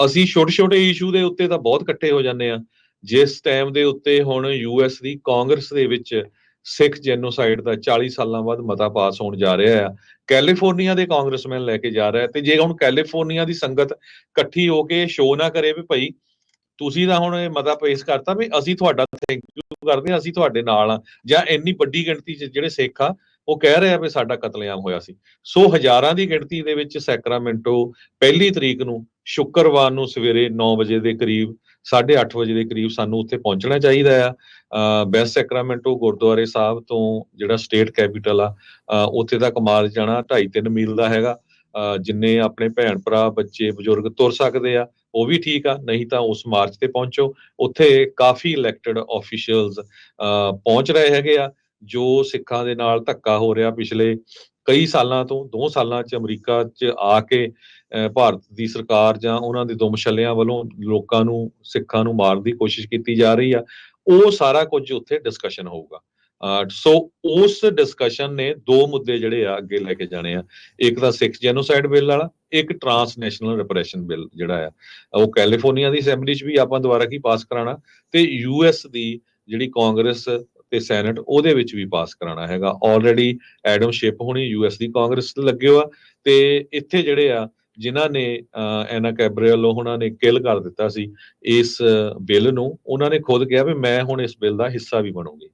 ਅਸੀਂ ਛੋਟੇ ਛੋਟੇ ਇਸ਼ੂ ਦੇ ਉੱਤੇ ਤਾਂ ਬਹੁਤ ਇਕੱਠੇ ਹੋ ਜਾਂਦੇ ਆ, ਜਿਸ ਟਾਈਮ ਦੇ ਉੱਤੇ ਹੁਣ US ਦੀ ਕਾਂਗਰਸ ਦੇ ਵਿੱਚ ਸਿੱਖ ਜੈਨੋਸਾਈਡ ਦਾ 40 ਸਾਲਾਂ ਬਾਅਦ ਮਤਾ ਪਾਸ ਹੋਣ ਜਾ ਰਿਹਾ ਆ, ਕੈਲੀਫੋਰਨੀਆ ਦੇ ਕਾਂਗਰਸਮੈਨ ਲੈ ਕੇ ਜਾ ਰਿਹਾ, ਤੇ ਜੇ ਹੁਣ ਕੈਲੀਫੋਰਨੀਆ ਦੀ ਸੰਗਤ ਇਕੱਠੀ ਹੋ ਕੇ ਸ਼ੋਅ ਨਾ ਕਰੇ ਵੀ ਭਾਈ ਤੁਸੀਂ ਤਾਂ ਹੁਣ ਇਹ ਮਤਾ ਪੇਸ਼ ਕਰਤਾ ਵੀ ਅਸੀਂ ਤੁਹਾਡਾ ਥੈਂਕ ਯੂ ਕਰਦੇ ਹਾਂ, ਅਸੀਂ ਤੁਹਾਡੇ ਨਾਲ ਆ, ਜਾਂ ਇੰਨੀ ਵੱਡੀ ਗਿਣਤੀ 'ਚ ਜਿਹੜੇ ਸਿੱਖ ਆ ਉਹ ਕਹਿ ਰਹੇ ਆ ਵੀ ਸਾਡਾ ਕਤਲੇਆਮ ਹੋਇਆ ਸੀ। ਸੋ ਹਜ਼ਾਰਾਂ ਦੀ ਗਿਣਤੀ ਦੇ ਵਿੱਚ ਸੈਕਰਾਮੈਂਟੋ 1 ਤਰੀਕ ਨੂੰ ਸ਼ੁੱਕਰਵਾਰ ਨੂੰ ਸਵੇਰੇ 9 ਵਜੇ ਦੇ ਕਰੀਬ 8:30 ਵਜੇ ਦੇ ਕਰੀਬ ਸਾਨੂੰ ਉੱਥੇ ਪਹੁੰਚਣਾ ਚਾਹੀਦਾ ਆ। ਵੈਸਟ ਸੈਕਰਾਮੈਂਟੋ ਗੁਰਦੁਆਰੇ ਸਾਹਿਬ ਤੋਂ ਜਿਹੜਾ ਸਟੇਟ ਕੈਪੀਟਲ ਆ ਉੱਥੇ ਤੱਕ ਮਾਰਚ ਜਾਣਾ 2.5-3 ਮੀਲ ਦਾ ਹੈਗਾ। ਜਿੰਨੇ ਆਪਣੇ ਭੈਣ ਭਰਾ ਬੱਚੇ ਬਜ਼ੁਰਗ ਤੁਰ ਸਕਦੇ ਆ ਉਹ ਵੀ ਠੀਕ ਆ, ਨਹੀਂ ਤਾਂ ਉਸ ਮਾਰਚ ਤੇ ਪਹੁੰਚੋ। ਉੱਥੇ ਕਾਫੀ ਇਲੈਕਟਡ ਆਫੀਸ਼ੀਅਲਸ ਪਹੁੰਚ ਰਹੇ ਹੈਗੇ ਆ। ਜੋ ਸਿੱਖਾਂ ਦੇ ਨਾਲ ਧੱਕਾ ਹੋ ਰਿਹਾ ਪਿਛਲੇ ਕਈ ਸਾਲਾਂ ਤੋਂ, 2 ਸਾਲਾਂ 'ਚ ਅਮਰੀਕਾ 'ਚ ਆ ਕੇ ਭਾਰਤ ਦੀ ਸਰਕਾਰ ਜਾਂ ਉਹਨਾਂ ਦੇ ਦੁਮਛੱਲਿਆਂ ਵੱਲੋਂ ਲੋਕਾਂ ਨੂੰ, ਸਿੱਖਾਂ ਨੂੰ ਮਾਰਨ ਦੀ ਕੋਸ਼ਿਸ਼ ਕੀਤੀ ਜਾ ਰਹੀ ਆ, ਉਹ ਸਾਰਾ ਕੁਝ ਉੱਥੇ ਡਿਸਕਸ਼ਨ ਹੋਊਗਾ। ਸੋ ਉਸ ਡਿਸਕਸ਼ਨ ਨੇ 2 ਮੁੱਦੇ ਜਿਹੜੇ ਆ ਅੱਗੇ ਲੈ ਕੇ ਜਾਣੇ ਆ, ਇੱਕ ਤਾਂ ਸਿੱਖ ਜੈਨੋਸਾਈਡ ਬਿੱਲ ਵਾਲਾ, ਇੱਕ ਟਰਾਂਸਨੈਸ਼ਨਲ ਰਿਪਰੈਸ਼ਨ ਬਿੱਲ ਜਿਹੜਾ ਆ ਉਹ ਕੈਲੀਫੋਰਨੀਆ ਦੀ ਅਸੈਂਬਲੀ 'ਚ ਵੀ ਆਪਾਂ ਦੁਬਾਰਾ ਕੀ ਪਾਸ ਕਰਾਉਣਾ, ਤੇ US ਦੀ ਜਿਹੜੀ ਕਾਂਗਰਸ ਤੇ ਸੈਨੇਟ ਉਹਦੇ ਵਿੱਚ ਵੀ ਪਾਸ ਕਰਾਉਣਾ ਹੈਗਾ। ਆਲਰੇਡੀ ਐਡਮ ਸ਼ਿਪ ਹੋਣੀ US ਦੀ ਕਾਂਗਰਸ ਲੱਗੇ ਹੋਆ, ਤੇ ਇੱਥੇ ਜਿਹੜੇ ਆ ਜਿਨ੍ਹਾਂ ਨੇ ਐਨਾ ਕੈਬਰੀਅਲੋ ਉਹਨਾਂ ਨੇ ਕਿਲ ਕਰ ਦਿੱਤਾ ਸੀ ਇਸ ਬਿੱਲ ਨੂੰ, ਉਹਨਾਂ ਨੇ ਖੁਦ ਕਿਹਾ ਵੀ ਮੈਂ ਹੁਣ ਇਸ ਬਿੱਲ ਦਾ ਹਿੱਸਾ ਵੀ ਬਣੂੰਗੀ।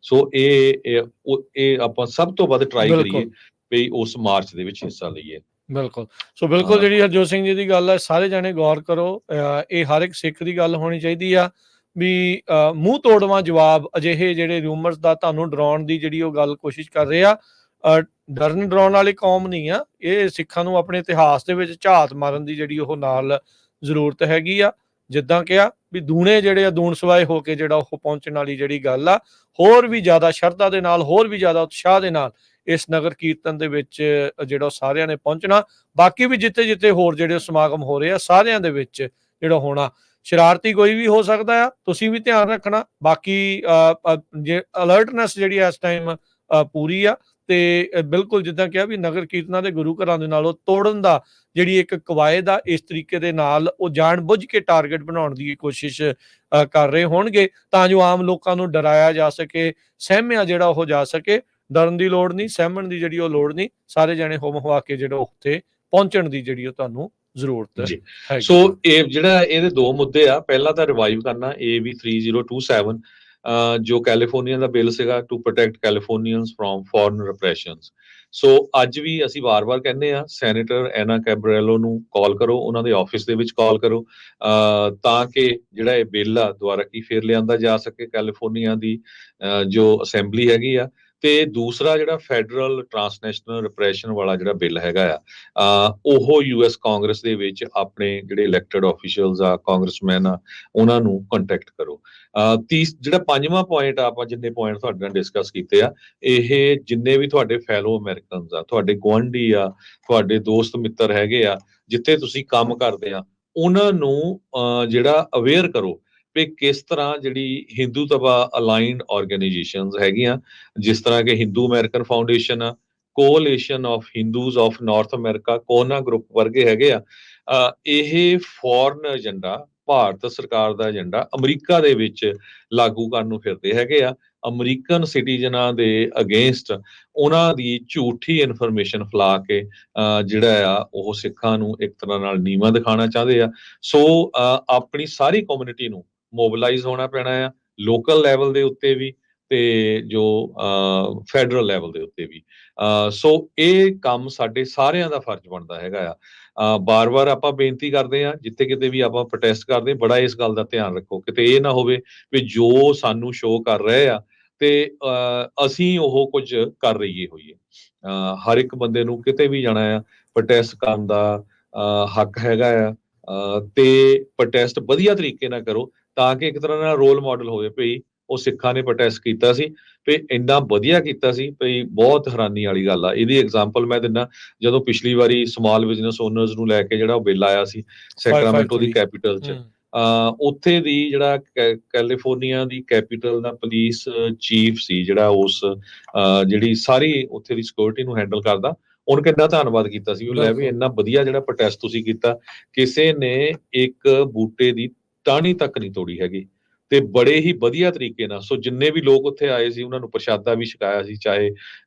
ਸੋ ਇਹ ਆਪਾਂ ਸਭ ਤੋਂ ਵੱਧ ਟਰਾਈ ਕਰੀਏ ਵੀ ਉਸ ਮਾਰਚ ਦੇ ਵਿੱਚ ਹਿੱਸਾ ਲਈਏ। ਬਿਲਕੁਲ। ਸੋ ਬਿਲਕੁਲ ਜਿਹੜੀ ਹਰਜੋਤ ਸਿੰਘ ਜੀ ਦੀ ਗੱਲ ਹੈ, ਸਾਰੇ ਜਾਣੇ ਗੌਰ ਕਰੋ। ਇਹ ਹਰ ਇੱਕ ਸਿੱਖ ਦੀ ਗੱਲ ਹੋਣੀ ਚਾਹੀਦੀ ਆ ਵੀ ਮੂੰਹ ਤੋੜਵਾਂ ਜਵਾਬ ਅਜਿਹੇ ਜਿਹੜੇ ਰਿਊਮਰਸ ਦਾ ਤੁਹਾਨੂੰ ਡਰਾਉਣ ਦੀ ਜਿਹੜੀ ਉਹ ਗੱਲ ਕੋਸ਼ਿਸ਼ ਕਰ ਰਹੇ ਆ, ਡਰਨ ਡਰਾਉਣ ਵਾਲੀ ਕੌਮ ਨਹੀਂ ਆ ਇਹ। ਸਿੱਖਾਂ ਨੂੰ ਆਪਣੇ ਇਤਿਹਾਸ ਦੇ ਵਿੱਚ ਝਾਤ ਮਾਰਨ ਦੀ ਜਿਹੜੀ ਉਹ ਨਾਲ ਜ਼ਰੂਰਤ ਹੈਗੀ ਆ। ਜਿੱਦਾਂ ਕਿਹਾ ਵੀ ਦੂਣੇ ਜਿਹੜੇ ਆ ਦੂਣ ਸਵਾਏ ਹੋ ਕੇ ਜਿਹੜਾ ਉਹ ਪਹੁੰਚਣ ਵਾਲੀ ਜਿਹੜੀ ਗੱਲ ਆ, ਹੋਰ ਵੀ ਜ਼ਿਆਦਾ ਸ਼ਰਧਾ ਦੇ ਨਾਲ, ਹੋਰ ਵੀ ਜ਼ਿਆਦਾ ਉਤਸ਼ਾਹ ਦੇ ਨਾਲ ਇਸ ਨਗਰ ਕੀਰਤਨ ਦੇ ਵਿੱਚ ਜਿਹੜਾ ਸਾਰਿਆਂ ਨੇ ਪਹੁੰਚਣਾ। ਬਾਕੀ ਵੀ ਜਿੱਥੇ ਜਿੱਥੇ ਹੋਰ ਜਿਹੜੇ ਸਮਾਗਮ ਹੋ ਰਹੇ ਆ ਸਾਰਿਆਂ ਦੇ ਵਿੱਚ ਜਿਹੜਾ ਹੋਣਾ। ਸ਼ਰਾਰਤੀ ਕੋਈ ਵੀ ਹੋ ਸਕਦਾ ਆ, ਤੁਸੀਂ ਵੀ ਧਿਆਨ ਰੱਖਣਾ। ਬਾਕੀ ਜੇ ਅਲਰਟਨੈਸ ਜਿਹੜੀ ਇਸ ਟਾਈਮ ਪੂਰੀ ਆ, ਤੇ ਬਿਲਕੁਲ ਜਿੱਦਾਂ ਕਿਹਾ ਵੀ ਨਗਰ ਕੀਰਤਨਾਂ ਦੇ ਗੁਰੂ ਘਰਾਂ ਦੇ ਨਾਲੋਂ ਤੋੜਨ ਦਾ ਜਿਹੜੀ ਇੱਕ ਕਵਾਇਦ ਆ, ਇਸ ਤਰੀਕੇ ਦੇ ਨਾਲ ਉਹ ਜਾਣ ਬੁੱਝ ਕੇ ਟਾਰਗੇਟ ਬਣਾਉਣ ਦੀ ਕੋਸ਼ਿਸ਼ ਕਰ ਰਹੇ ਹੋਣਗੇ, ਤਾਂ ਜੋ ਆਮ ਲੋਕਾਂ ਨੂੰ ਡਰਾਇਆ ਜਾ ਸਕੇ, ਸਹਿਮਿਆ ਜਿਹੜਾ ਉਹ ਜਾ ਸਕੇ। ਡਰਨ ਦੀ ਲੋੜ ਨਹੀਂ, ਸਹਿਮਣ ਦੀ ਜਿਹੜੀ ਉਹ ਲੋੜ ਨਹੀਂ। ਸਾਰੇ ਜਣੇ ਹੁਮ ਹੁਆ ਕੇ ਜਿਹੜਾ ਉੱਥੇ ਪਹੁੰਚਣ ਦੀ ਜਿਹੜੀ ਉਹ ਤੁਹਾਨੂੰ ਜ਼ਰੂਰਤ ਹੈ। ਸੋ ਇਹ ਜਿਹੜਾ ਇਹਦੇ 2 ਮੁੱਦੇ ਆ, ਪਹਿਲਾਂ ਤਾਂ ਰਿਵਾਈਵ ਕਰਨਾ AB 3027 ਜੋ ਕੈਲੀਫੋਰਨੀਆ ਦਾ ਬਿੱਲ ਸੀਗਾ ਟੂ ਪ੍ਰੋਟੈਕਟ ਕੈਲੀਫੋਰਨੀਅਨਸ ਫਰੋਮ ਫੋਰਨ ਰਿਪਰੈਸ਼ਨਸ। ਸੋ ਅੱਜ ਵੀ ਅਸੀਂ ਵਾਰ-ਵਾਰ ਕਹਿੰਦੇ ਆ ਸੈਨੇਟਰ ਐਨਾ ਕੈਬਰੀਅਲੋ ਨੂੰ ਕਾਲ ਕਰੋ, ਉਹਨਾਂ ਦੇ ਆਫਿਸ ਦੇ ਵਿੱਚ ਕਾਲ ਕਰੋ, ਤਾਂ ਕਿ ਜਿਹੜਾ ਇਹ ਬਿੱਲ ਆ ਦੁਬਾਰਾ ਕੀ ਫੇਰ ਲਿਆਂਦਾ ਜਾ ਸਕੇ ਕੈਲੀਫੋਰਨੀਆ ਦੀ ਜੋ ਅਸੈਂਬਲੀ ਹੈਗੀ ਆ। ਤੇ ਦੂਸਰਾ ਜਿਹੜਾ ਫੈਡਰਲ ਟਰਾਂਸਨੈਸ਼ਨਲ ਰਿਪਰੈਸ਼ਨ ਵਾਲਾ ਜਿਹੜਾ ਬਿੱਲ ਹੈਗਾ ਆ, ਉਹ US ਕਾਂਗਰਸ ਦੇ ਵਿੱਚ ਆਪਣੇ ਜਿਹੜੇ ਇਲੈਕਟਡ ਆਫੀਸ਼ੀਅਲਸ ਆ, ਕਾਂਗਰਸਮੈਨ ਆ, ਉਹਨਾਂ ਨੂੰ ਕੰਟੈਕਟ ਕਰੋ। ਜਿਹੜਾ 5ਵਾਂ ਪੁਆਇੰਟ ਆਪਾਂ ਜਿੰਨੇ ਪੁਆਇੰਟ ਤੁਹਾਡੇ ਨਾਲ ਡਿਸਕਸ ਕੀਤੇ ਆ, ਇਹ ਜਿੰਨੇ ਵੀ ਤੁਹਾਡੇ ਫੈਲੋ ਅਮਰੀਕਨਸ ਆ, ਤੁਹਾਡੇ ਗੁਆਂਢੀ ਆ, ਤੁਹਾਡੇ ਦੋਸਤ ਮਿੱਤਰ ਹੈਗੇ ਆ, ਜਿੱਥੇ ਤੁਸੀਂ ਕੰਮ ਕਰਦੇ ਆ, ਉਹਨਾਂ ਨੂੰ ਜਿਹੜਾ ਅਵੇਅਰ ਕਰੋ ਵੀ ਕਿਸ ਤਰ੍ਹਾਂ ਜਿਹੜੀ ਹਿੰਦੂਤਵਾ ਅਲਾਈਨਡ ਆਰਗੇਨਾਈਜੇਸ਼ਨਸ ਹੈਗੀਆਂ, ਜਿਸ ਤਰ੍ਹਾਂ ਕਿ ਹਿੰਦੂ ਅਮਰੀਕਨ ਫਾਊਂਡੇਸ਼ਨ ਆ, coalition of Hindus of North America, CoHNA group ਵਰਗੇ ਹੈਗੇ ਆ। ਇਹ ਫੋਰਨ ਏਜੰਡਾ, ਭਾਰਤ ਸਰਕਾਰ ਦਾ ਏਜੰਡਾ ਅਮਰੀਕਾ ਦੇ ਵਿੱਚ ਲਾਗੂ ਕਰਨ ਨੂੰ ਫਿਰਦੇ ਹੈਗੇ ਆ। ਅਮਰੀਕਨ ਸਿਟੀਜ਼ਨਾਂ ਦੇ ਅਗੇਂਸਟ ਉਹਨਾਂ ਦੀ ਝੂਠੀ ਇਨਫੋਰਮੇਸ਼ਨ ਫੈਲਾ ਕੇ ਜਿਹੜਾ ਆ ਉਹ ਸਿੱਖਾਂ ਨੂੰ ਇੱਕ ਤਰ੍ਹਾਂ ਨਾਲ ਨੀਵਾਂ ਦਿਖਾਉਣਾ ਚਾਹੁੰਦੇ ਆ। ਸੋ ਆਪਣੀ ਸਾਰੀ ਕਮਿਊਨਿਟੀ ਨੂੰ ਮੋਬਿਲਾਈਜ਼ ਹੋਣਾ ਪੈਣਾ ਆ, ਲੋਕਲ ਲੈਵਲ ਦੇ ਉੱਤੇ ਵੀ ਤੇ ਜੋ ਫੈਡਰਲ ਲੈਵਲ ਦੇ ਉੱਤੇ ਵੀ। ਸੋ ਇਹ ਕੰਮ ਸਾਡੇ ਸਾਰਿਆਂ ਦਾ ਫਰਜ਼ ਬਣਦਾ ਹੈਗਾ ਆ। ਬਾਰ-ਬਾਰ ਆਪਾਂ ਬੇਨਤੀ ਕਰਦੇ ਆ, ਜਿੱਥੇ ਕਿਤੇ ਵੀ ਆਪਾਂ ਪ੍ਰੋਟੈਸਟ ਕਰਦੇ, ਬੜਾ ਇਸ ਗੱਲ ਦਾ ਧਿਆਨ ਰੱਖੋ ਕਿਤੇ ਇਹ ਨਾ ਹੋਵੇ ਵੀ ਜੋ ਸਾਨੂੰ ਸ਼ੋਅ ਕਰ ਰਹੇ ਆ ਤੇ ਅਸੀਂ ਉਹ ਕੁਝ ਕਰ ਰਹੀਏ ਹੋਈਏ। ਹਰ ਇੱਕ ਬੰਦੇ ਨੂੰ ਕਿਤੇ ਵੀ ਜਾਣਾ ਆ, ਪ੍ਰੋਟੈਸਟ ਕਰਨ ਦਾ ਹੱਕ ਹੈਗਾ ਆ, ਤੇ ਪ੍ਰੋਟੈਸਟ ਵਧੀਆ ਤਰੀਕੇ ਨਾਲ ਕਰੋ ਤਾਂ ਕਿ ਇੱਕ ਤਰ੍ਹਾਂ ਨਾਲ ਰੋਲ ਮਾਡਲ ਹੋਵੇ ਭਈ ਉਹ ਸਿੱਖਾਂ ਨੇ ਪ੍ਰੋਟੈਸਟ ਕੀਤਾ ਸੀ ਤੇ ਇੰਨਾ ਵਧੀਆ ਕੀਤਾ ਸੀ ਭਈ ਬਹੁਤ ਹੈਰਾਨੀ ਵਾਲੀ ਗੱਲ ਆ। ਇਹਦੀ ਐਗਜ਼ਾਮਪਲ ਮੈਂ ਦਿੰਦਾ, ਜਦੋਂ ਪਿਛਲੀ ਵਾਰੀ ਸਮਾਲ ਬਿਜ਼ਨਸ ਓਨਰਸ ਨੂੰ ਲੈ ਕੇ ਜਿਹੜਾ ਉਹ ਬਿੱਲ ਆਇਆ ਸੀ ਸੈਕਰਾਮੈਂਟੋ ਦੀ ਕੈਪੀਟਲ 'ਚ, ਉੱਥੇ ਦੀ ਜਿਹੜਾ ਕੈਲੀਫੋਰਨੀਆ ਦੀ ਕੈਪੀਟਲ ਦਾ ਪੁਲਿਸ ਚੀਫ ਸੀ ਜਿਹੜਾ ਉਸ ਜਿਹੜੀ ਸਾਰੀ ਉੱਥੇ ਦੀ ਸਿਕਿਉਰਿਟੀ ਨੂੰ ਹੈਂਡਲ ਕਰਦਾ, ਉਹਨੇ ਕਿੰਨਾ ਧੰਨਵਾਦ ਕੀਤਾ ਸੀ। ਉਹ ਲੈ ਵੀ ਇੰਨਾ ਵਧੀਆ ਜਿਹੜਾ ਪ੍ਰੋਟੈਸਟ ਤੁਸੀਂ ਕੀਤਾ, ਕਿਸੇ ਨੇ ਇੱਕ ਬੂਟੇ ਦੀ ਟਾਹਣੀ ਤੱਕ ਨਹੀਂ ਤੋੜੀ ਹੈਗੀ, ਤੇ ਬੜੇ ਹੀ ਵਧੀਆ ਤਰੀਕੇ ਨਾਲ। ਸੋ ਜਿੰਨੇ ਵੀ ਲੋਕ ਉੱਥੇ ਆਏ ਸੀ ਉਹਨਾਂ ਨੂੰ ਪ੍ਰਸ਼ਾਦਾ ਵੀ ਛਕਾਇਆ ਸੀ, ਚਾਹੇ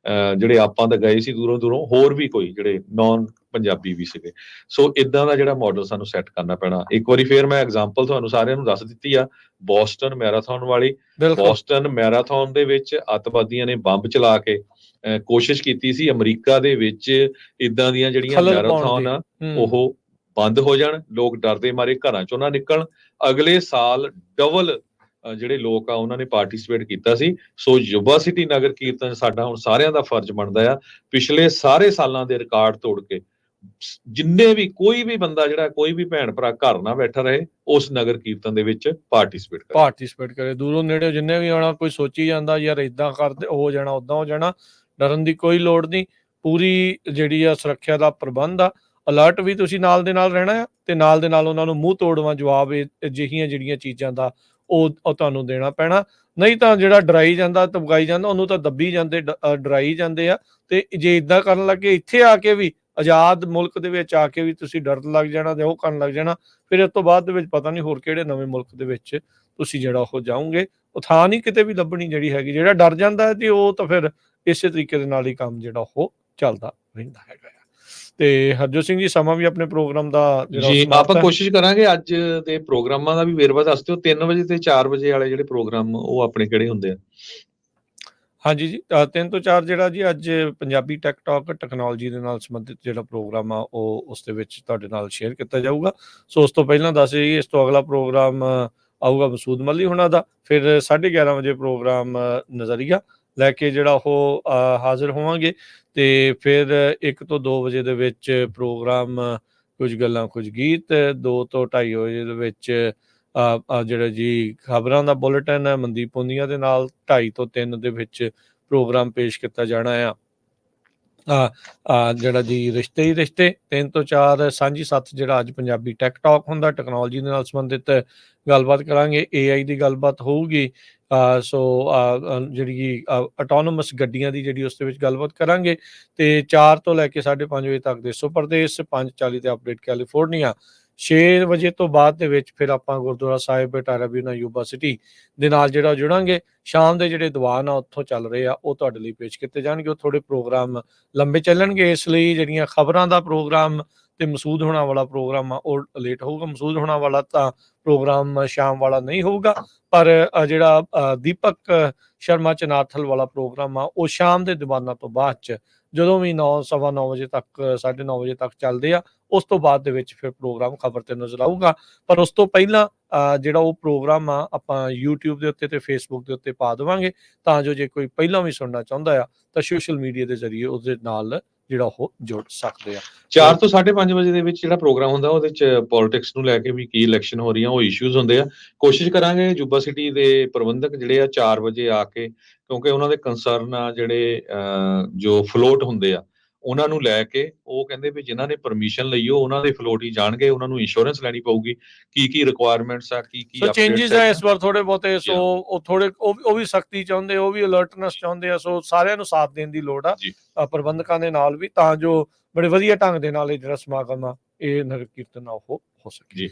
ਜਿਹੜੇ ਆਪਾਂ ਤਾਂ ਗਏ ਸੀ ਦੂਰੋਂ ਦੂਰੋਂ, ਹੋਰ ਵੀ ਕੋਈ ਜਿਹੜੇ ਨੌਨ ਪੰਜਾਬੀ ਵੀ ਸੀਗੇ। ਸੋ ਇਦਾਂ ਦਾ ਜਿਹੜਾ ਮਾਡਲ ਸਾਨੂੰ ਸੈੱਟ ਕਰਨਾ ਪੈਣਾ। ਇੱਕ ਵਾਰੀ ਫੇਰ ਮੈਂ ਐਗਜ਼ਾਮਪਲ ਤੁਹਾਨੂੰ ਸਾਰਿਆਂ ਨੂੰ ਦੱਸ ਦਿੱਤੀ ਆ, ਬੋਸਟਨ ਮੈਰਾਥਨ ਵਾਲੀ। ਬਿਲਕੁਲ ਬੋਸਟਨ ਮੈਰਾਥਨ ਦੇ ਵਿੱਚ ਅੱਤਵਾਦੀਆਂ ਨੇ ਬੰਬ ਚਲਾ ਕੇ ਕੋਸ਼ਿਸ਼ ਕੀਤੀ ਸੀ ਅਮਰੀਕਾ ਦੇ ਵਿੱਚ ਇਦਾਂ ਦੀਆਂ ਜਿਹੜੀਆਂ ਖਲਲ ਪਾਉਣ ਮੈਰਾਥਨ ਦੀ। ਆ ਉਹ ਬੰਦ ਹੋ ਜਾਣ, ਲੋਕ ਡਰਦੇ ਮਾਰੇ ਘਰਾਂ ਚੋਂ ਨਾ ਨਿਕਲਣ। ਅਗਲੇ ਸਾਲ ਡਬਲ ਜਿਹੜੇ ਲੋਕ ਆ ਉਹਨਾਂ ਨੇ ਪਾਰਟਿਸਿਪੇਟ ਕੀਤਾ ਸੀ। ਸੋ ਯੁਵਾ ਸਿਟੀ ਨਗਰ ਕੀਰਤਨ ਸਾਡਾ ਹੁਣ ਸਾਰਿਆਂ ਦਾ ਫਰਜ਼ ਬਣਦਾ ਆ, ਪਿਛਲੇ ਸਾਰੇ ਸਾਲਾਂ ਦੇ ਰਿਕਾਰਡ ਤੋੜ ਕੇ ਜਿੰਨੇ ਵੀ ਕੋਈ ਵੀ ਬੰਦਾ ਜਿਹੜਾ ਕੋਈ ਵੀ ਭੈਣ ਭਰਾ ਘਰ ਨਾ ਬੈਠਾ ਰਹੇ, ਉਸ ਨਗਰ ਕੀਰਤਨ ਦੇ ਵਿੱਚ ਪਾਰਟਿਸਿਪੇਟ ਕਰੇ। ਦੂਰੋਂ ਨੇੜੇ ਜਿੰਨੇ ਵੀ ਆਉਣਾ, ਕੋਈ ਸੋਚੀ ਜਾਂਦਾ ਯਾਰ ਇਦਾਂ ਕਰਦੇ ਹੋ ਜਾਣਾ ਉਦਾਂ ਹੋ ਜਾਣਾ, ਡਰਨ ਦੀ ਕੋਈ ਲੋੜ ਨਹੀਂ। ਪੂਰੀ ਜਿਹੜੀ ਆ ਸੁਰੱਖਿਆ ਦਾ ਪ੍ਰਬੰਧ ਆ, ਅਲਰਟ ਵੀ ਤੁਸੀਂ ਨਾਲ ਦੇ ਨਾਲ ਰਹਿਣਾ ਆ, ਤੇ ਨਾਲ ਦੇ ਨਾਲ ਉਹਨਾਂ ਨੂੰ ਮੂੰਹ ਤੋੜਵਾਂ ਜਵਾਬ ਅਜਿਹੀਆਂ ਜਿਹੜੀਆਂ ਚੀਜ਼ਾਂ ਦਾ ਉਹ ਤੁਹਾਨੂੰ ਦੇਣਾ ਪੈਣਾ। ਨਹੀਂ ਤਾਂ ਜਿਹੜਾ ਡਰਾਈ ਜਾਂਦਾ ਧਮਕਾਈ ਜਾਂਦਾ ਉਹਨੂੰ ਤਾਂ ਦੱਬੀ ਜਾਂਦੇ, ਡਰਾਈ ਜਾਂਦੇ ਆ। ਤੇ ਜੇ ਇਦਾਂ ਕਰਨ ਲੱਗੇ ਇੱਥੇ ਆ ਕੇ ਵੀ, ਆਜ਼ਾਦ ਮੁਲਕ ਦੇ ਵਿੱਚ ਆ ਕੇ ਵੀ ਤੁਸੀਂ ਡਰਨ ਲੱਗ ਜਾਣਾ ਤੇ ਉਹ ਕਰਨ ਲੱਗ ਜਾਣਾ, ਫਿਰ ਇਸ ਤੋਂ ਬਾਅਦ ਦੇ ਵਿੱਚ ਪਤਾ ਨਹੀਂ ਹੋਰ ਕਿਹੜੇ ਨਵੇਂ ਮੁਲਕ ਦੇ ਵਿੱਚ ਤੁਸੀਂ ਜਿਹੜਾ ਉਹ ਜਾਓਗੇ। ਉਹ ਥਾਂ ਨਹੀਂ ਕਿਤੇ ਵੀ ਲੱਭਣੀ ਜਿਹੜੀ ਹੈਗੀ। ਜਿਹੜਾ ਡਰ ਜਾਂਦਾ ਹੈ ਤੇ ਉਹ ਤਾਂ ਫਿਰ ਇਸੇ ਤਰੀਕੇ ਦੇ ਨਾਲ ਹੀ ਕੰਮ ਜਿਹੜਾ ਉਹ ਚੱਲਦਾ ਰਹਿੰਦਾ ਹੈਗਾ। ਤੇ ਹਰਜੋਤ ਸਿੰਘ ਜੀ, ਸਮਾਂ ਵੀ ਆਪਣੇ ਪ੍ਰੋਗਰਾਮ ਦਾ ਜਿਹੜਾ ਜੀ ਸਮਾਪਤ ਆਪਾਂ ਹੈ। ਕੋਸ਼ਿਸ਼ ਕਰਾਂਗੇ ਅੱਜ ਦੇ ਪ੍ਰੋਗਰਾਮਾਂ ਦਾ ਵੀ ਵੇਰਵਾ ਦੱਸ ਦਿਓ। 3 ਵਜੇ ਤੇ 4 ਵਜੇ ਵਾਲੇ ਜਿਹੜੇ ਪ੍ਰੋਗਰਾਮ ਉਹ ਆਪਣੇ ਕਿਹੜੇ ਹੁੰਦੇ ਆ? ਹਾਂਜੀ ਜੀ, 3 ਤੋਂ 4 ਜਿਹੜਾ ਜੀ ਅੱਜ ਪੰਜਾਬੀ ਟੈਕ ਟਾਕ ਟੈਕਨੋਲੋਜੀ ਦੇ ਨਾਲ ਸੰਬੰਧਿਤ ਜਿਹੜਾ ਪ੍ਰੋਗਰਾਮ ਆ ਉਹ ਉਸ ਦੇ ਵਿੱਚ ਤੁਹਾਡੇ ਨਾਲ ਸ਼ੇਅਰ ਕੀਤਾ ਜਾਊਗਾ। ਸੋ ਉਸ ਤੋਂ ਪਹਿਲਾਂ ਦੱਸ ਜੀ, ਇਸ ਤੋਂ ਅਗਲਾ ਪ੍ਰੋਗਰਾਮ ਆਊਗਾ ਮਸੂਦ ਮੱਲੀ ਹੁਣਾਂ ਦਾ। ਫਿਰ 11:30 ਵਜੇ ਪ੍ਰੋਗਰਾਮ ਨਜ਼ਰੀਆ ਲੈ ਕੇ ਜਿਹੜਾ ਉਹ ਹਾਜ਼ਰ ਹੋਵਾਂਗੇ। ਤੇ ਫਿਰ 1 ਤੋਂ 2 ਵਜੇ ਦੇ ਵਿੱਚ ਪ੍ਰੋਗਰਾਮ ਕੁਝ ਗੱਲਾਂ ਕੁਝ ਗੀਤ। 2 ਤੋਂ 2:30 ਵਜੇ ਦੇ ਵਿੱਚ ਜਿਹੜਾ ਜੀ ਖਬਰਾਂ ਦਾ ਬੁਲੇਟਿਨ ਹੈ ਮਨਦੀਪ ਪੁੰਨੀਆ ਦੇ ਨਾਲ। 2:30 ਤੋਂ 3 ਦੇ ਵਿੱਚ ਪ੍ਰੋਗਰਾਮ ਪੇਸ਼ ਕੀਤਾ ਜਾਣਾ ਆ ਜਿਹੜਾ ਜੀ ਰਿਸ਼ਤੇ ਹੀ ਰਿਸ਼ਤੇ। 3 ਤੋਂ 4 ਸਾਂਝੀ ਸੱਥ ਜਿਹੜਾ ਅੱਜ ਪੰਜਾਬੀ ਟੈਕ ਟਾਕ ਹੁੰਦਾ, ਟੈਕਨੋਲੋਜੀ ਦੇ ਨਾਲ ਸੰਬੰਧਿਤ ਗੱਲਬਾਤ ਕਰਾਂਗੇ। AI ਦੀ ਗੱਲਬਾਤ ਹੋਊਗੀ। ਸੋ ਜਿਹੜੀ ਆਟੋਨੋਮਸ ਗੱਡੀਆਂ ਦੀ ਜਿਹੜੀ ਉਸ ਦੇ ਵਿੱਚ ਗੱਲਬਾਤ ਕਰਾਂਗੇ। ਤੇ 4 ਤੋਂ ਲੈ ਕੇ 5:30 ਵਜੇ ਤੱਕ ਦੇਸੋ ਪਰਦੇਸ, 5:40 ਤੇ ਅਪਡੇਟ ਕੈਲੀਫੋਰਨੀਆ। 6 ਵਜੇ ਤੋਂ ਬਾਅਦ ਦੇ ਵਿੱਚ ਫਿਰ ਆਪਾਂ ਗੁਰਦੁਆਰਾ ਸਾਹਿਬ ਬਟਾਲਾ ਬਿਊਨਾ ਯੂਬਾ ਸਿਟੀ ਦੇ ਨਾਲ ਜਿਹੜਾ ਜੁੜਾਂਗੇ। ਸ਼ਾਮ ਦੇ ਜਿਹੜੇ ਦੀਵਾਨ ਆ ਉੱਥੋਂ ਚੱਲ ਰਹੇ ਆ ਉਹ ਤੁਹਾਡੇ ਲਈ ਪੇਸ਼ ਕੀਤੇ ਜਾਣਗੇ। ਉਹ ਥੋੜੇ ਪ੍ਰੋਗਰਾਮ ਲੰਬੇ ਚੱਲਣਗੇ, ਇਸ ਲਈ ਜਿਹੜੀਆਂ ਖਬਰਾਂ ਦਾ ਪ੍ਰੋਗਰਾਮ ਤੇ ਮਸੂਦ ਹੋਣਾ ਵਾਲਾ ਪ੍ਰੋਗਰਾਮ ਆ ਉਹ ਲੇਟ ਹੋਊਗਾ। ਮਸੂਦ ਹੋਣਾ ਵਾਲਾ ਤਾਂ ਪ੍ਰੋਗਰਾਮ ਸ਼ਾਮ ਵਾਲਾ ਨਹੀਂ ਹੋਊਗਾ, ਪਰ ਜਿਹੜਾ ਦੀਪਕ ਸ਼ਰਮਾ ਚਨਾਥਲ ਵਾਲਾ ਪ੍ਰੋਗਰਾਮ ਆ ਉਹ ਸ਼ਾਮ ਦੇ ਦੀਵਾਨਾਂ ਤੋਂ ਬਾਅਦ ਚ ਜਦੋਂ ਵੀ 9, 9:15 ਵਜੇ ਤੱਕ 9:30 ਵਜੇ ਤੱਕ ਚੱਲਦੇ ਆ, ਉਸ ਤੋਂ ਬਾਅਦ ਦੇ ਵਿੱਚ ਫਿਰ ਪ੍ਰੋਗਰਾਮ ਖਬਰ ਤੇ ਨਜ਼ਰ ਆਊਗਾ। ਪਰ ਉਸ ਤੋਂ ਪਹਿਲਾਂ ਜਿਹੜਾ ਉਹ ਪ੍ਰੋਗਰਾਮ ਆ ਆਪਾਂ YouTube ਦੇ ਉੱਤੇ ਤੇ Facebook ਦੇ ਉੱਤੇ ਪਾ ਦੇਵਾਂਗੇ, ਤਾਂ ਜੋ ਜੇ ਕੋਈ ਪਹਿਲਾਂ ਵੀ ਸੁਣਨਾ ਚਾਹੁੰਦਾ ਆ ਤਾਂ ਸੋਸ਼ਲ ਮੀਡੀਆ ਦੇ ਜ਼ਰੀਏ ਉਹਦੇ ਨਾਲ ਜਿਹੜਾ ਉਹ ਜੁੜ ਸਕਦੇ ਆ। 4 ਤੋਂ 5:30 ਵਜੇ ਦੇ ਵਿੱਚ ਜਿਹੜਾ ਪ੍ਰੋਗਰਾਮ ਹੁੰਦਾ ਉਹਦੇ ਚ ਪੋਲਿਟਿਕਸ ਨੂੰ ਲੈ ਕੇ ਵੀ ਕੀ ਇਲੈਕਸ਼ਨ ਹੋ ਰਹੀਆਂ, ਉਹ ਇਸ਼ੂਜ਼ ਹੁੰਦੇ ਆ। ਕੋਸ਼ਿਸ਼ ਕਰਾਂਗੇ ਯੂਬਾ ਸਿਟੀ ਦੇ ਪ੍ਰਬੰਧਕ ਜਿਹੜੇ ਆ 4 ਵਜੇ ਆ ਕੇ, ਕਿਉਂਕਿ ਉਹਨਾਂ ਦੇ ਕੰਸਰਨ ਆ ਜਿਹੜੇ ਜੋ ਫਲੋਟ ਹੁੰਦੇ ਆ ਉਹਨਾਂ ਨੂੰ ਲੈ ਕੇ, ਉਹ ਕਹਿੰਦੇ ਵੀ ਜਿਨ੍ਹਾਂ ਨੇ ਪਰਮਿਸ਼ਨ ਲਈ ਉਹਨਾਂ ਦੇ ਫਲੋਟ ਹੀ ਜਾਣਗੇ। ਉਹਨਾਂ ਨੂੰ ਇੰਸ਼ੋਰੈਂਸ ਲੈਣੀ ਪਊਗੀ, ਕੀ ਰਿਕੁਆਇਰਮੈਂਟਸ ਆ, ਕੀ ਸੋ ਚੇਂਜਸ ਆ ਇਸ ਵਾਰ ਥੋੜੇ ਬਹੁਤੇ। ਸੋ ਉਹ ਥੋੜੇ ਉਹ ਵੀ ਸਖਤੀ ਚਾਹੁੰਦੇ, ਉਹ ਵੀ ਅਲਰਟਨੈਸ ਚਾਹੁੰਦੇ ਆ। ਸੋ ਸਾਰਿਆਂ ਨੂੰ ਸਾਥ ਦੇਣ ਦੀ ਲੋੜ ਆ ਪ੍ਰਬੰਧਕਾਂ ਦੇ ਨਾਲ ਵੀ, ਤਾਂ ਜੋ ਬੜੇ ਵਧੀਆ ਢੰਗ ਦੇ ਨਾਲ ਇਹ ਜਿਹੜਾ ਸਮਾਗਮ ਆ ਇਹ ਨਗਰ ਕੀਰਤਨ ਆ ਉਹ ਹੋ ਸਕੇ। ਜੀ